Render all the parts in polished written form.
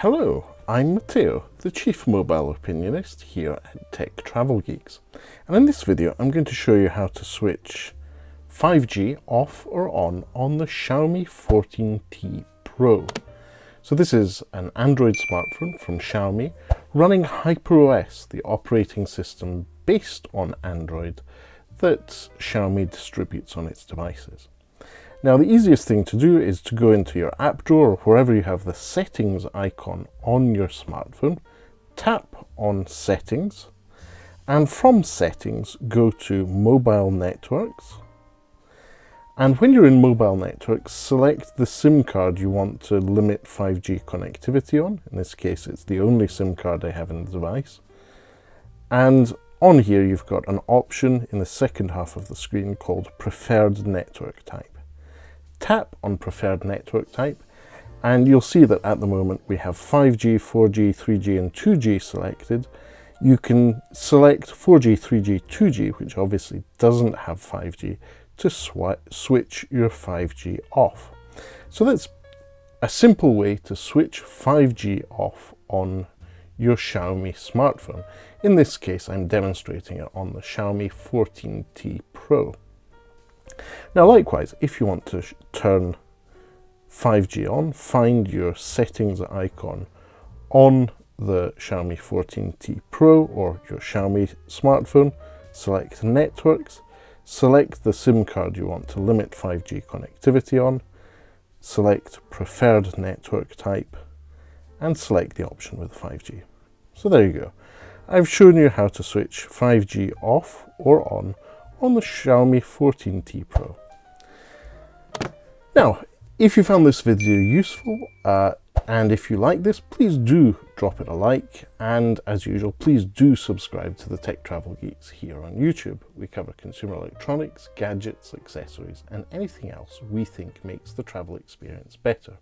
Hello, I'm Matteo, the Chief Mobile Opinionist here at Tech Travel Geeks. And in this video, I'm going to show you how to switch 5G off or on the Xiaomi 14T Pro. So this is an Android smartphone from Xiaomi running HyperOS, the operating system based on Android that Xiaomi distributes on its devices. Now, the easiest thing to do is to go into your app drawer or wherever you have the settings icon on your smartphone, tap on settings, and from settings go to mobile networks. And when you're in mobile networks, select the SIM card you want to limit 5G connectivity on. In this case, it's the only SIM card I have in the device. And on here, you've got an option in the second half of the screen called Preferred Network Type. Tap on Preferred Network Type, and you'll see that at the moment we have 5G, 4G, 3G, and 2G selected. You can select 4G, 3G, 2G, which obviously doesn't have 5G, to switch your 5G off. So that's a simple way to switch 5G off on your Xiaomi smartphone. In this case, I'm demonstrating it on the Xiaomi 14T Pro. Now, likewise, if you want to turn 5G on, find your settings icon on the Xiaomi 14T Pro or your Xiaomi smartphone, select Networks, select the SIM card you want to limit 5G connectivity on, select Preferred Network Type, and select the option with 5G. So there you go. I've shown you how to switch 5G off or on the Xiaomi 14T Pro. Now, if you found this video useful, and if you like this, please do drop it a like, and as usual, please do subscribe to the Tech Travel Geeks here on YouTube. We cover consumer electronics, gadgets, accessories, and anything else we think makes the travel experience better.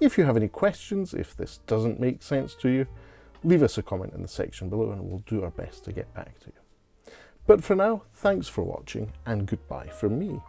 If you have any questions, if this doesn't make sense to you, leave us a comment in the section below and we'll do our best to get back to you. But for now, thanks for watching and goodbye from me.